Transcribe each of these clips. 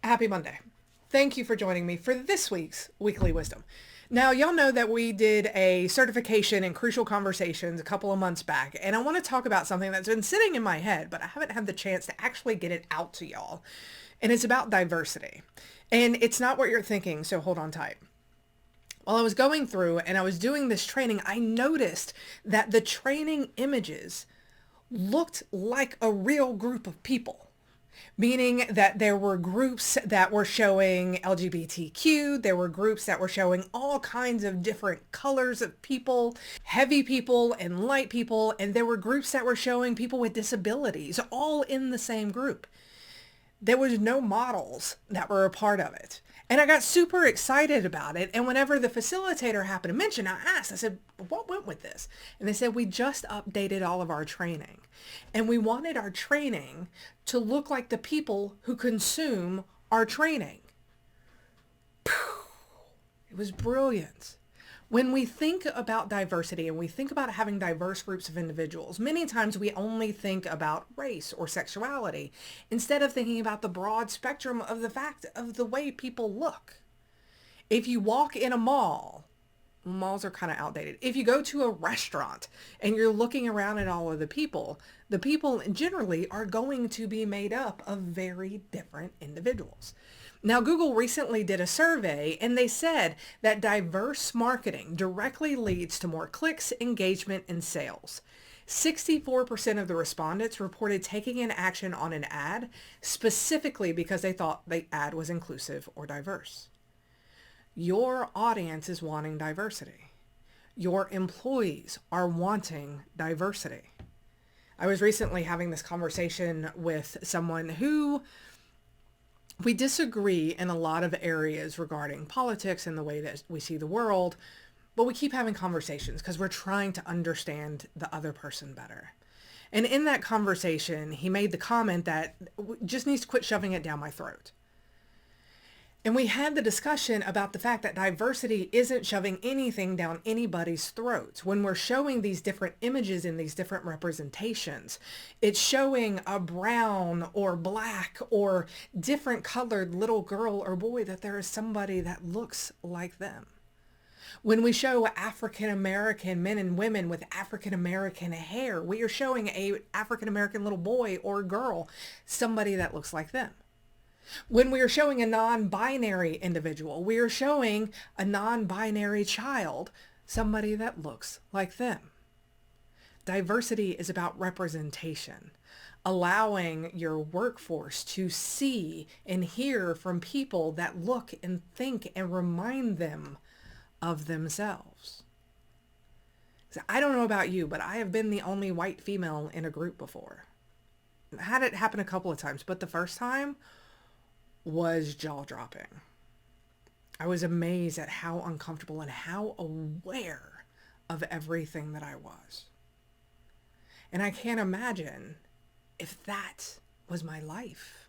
Happy Monday. Thank you for joining me for this week's Weekly Wisdom. Now, y'all know that we did a certification in Crucial Conversations a couple of months back, and I want to talk about something that's been sitting in my head, but I haven't had the chance to actually get it out to y'all. And it's about diversity. And it's not what you're thinking, so hold on tight. While I was going through and I was doing this training, I noticed that the training images looked like a real group of people. Meaning that there were groups that were showing LGBTQ, there were groups that were showing all kinds of different colors of people, heavy people and light people, and there were groups that were showing people with disabilities, all in the same group. There was no models that were a part of it. And I got super excited about it. And whenever the facilitator happened to mention, I asked, I said, what went with this? And they said, we just updated all of our training. And we wanted our training to look like the people who consume our training. It was brilliant. When we think about diversity and we think about having diverse groups of individuals, many times we only think about race or sexuality instead of thinking about the broad spectrum of the fact of the way people look. If you walk in a mall, malls are kind of outdated. If you go to a restaurant and you're looking around at all of the people generally are going to be made up of very different individuals. Now, Google recently did a survey and they said that diverse marketing directly leads to more clicks, engagement, and sales. 64% of the respondents reported taking an action on an ad specifically because they thought the ad was inclusive or diverse. Your audience is wanting diversity. Your employees are wanting diversity. I was recently having this conversation with someone who we disagree in a lot of areas regarding politics and the way that we see the world, but we keep having conversations because we're trying to understand the other person better. And in that conversation, he made the comment that just needs to quit shoving it down my throat. And we had the discussion about the fact that diversity isn't shoving anything down anybody's throats. When we're showing these different images in these different representations, it's showing a brown or black or different colored little girl or boy that there is somebody that looks like them. When we show African American men and women with African American hair, we are showing a African American little boy or girl, somebody that looks like them. When we are showing a non-binary individual, we are showing a non-binary child, somebody that looks like them. Diversity is about representation, allowing your workforce to see and hear from people that look and think and remind them of themselves. I don't know about you, but I have been the only white female in a group before. I had it happen a couple of times, but the first time was jaw-dropping. I was amazed at how uncomfortable and how aware of everything that I was. And I can't imagine if that was my life.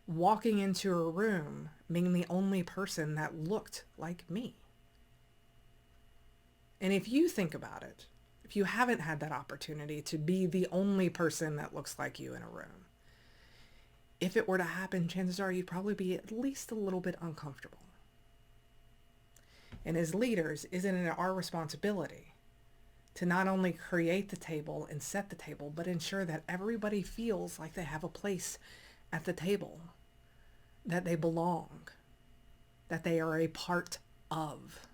Walking into a room, being the only person that looked like me. And if you think about it, if you haven't had that opportunity to be the only person that looks like you in a room, if it were to happen, chances are you'd probably be at least a little bit uncomfortable. And as leaders, isn't it our responsibility to not only create the table and set the table, but ensure that everybody feels like they have a place at the table, that they belong, that they are a part of.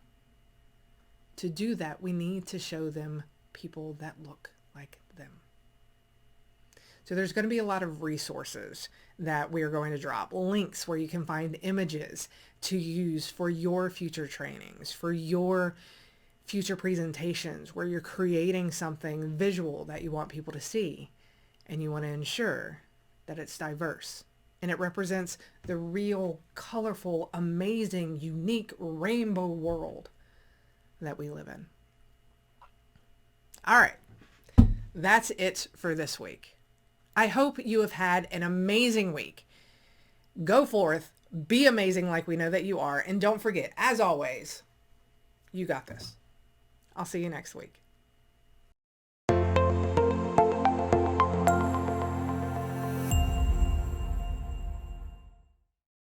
To do that, we need to show them people that look like them. So there's going to be a lot of resources that we are going to drop, links where you can find images to use for your future trainings, for your future presentations, where you're creating something visual that you want people to see, and you want to ensure that it's diverse and it represents the real, colorful, amazing, unique rainbow world that we live in. All right, that's it for this week. I hope you have had an amazing week. Go forth, be amazing like we know that you are, and don't forget, as always, you got this. I'll see you next week.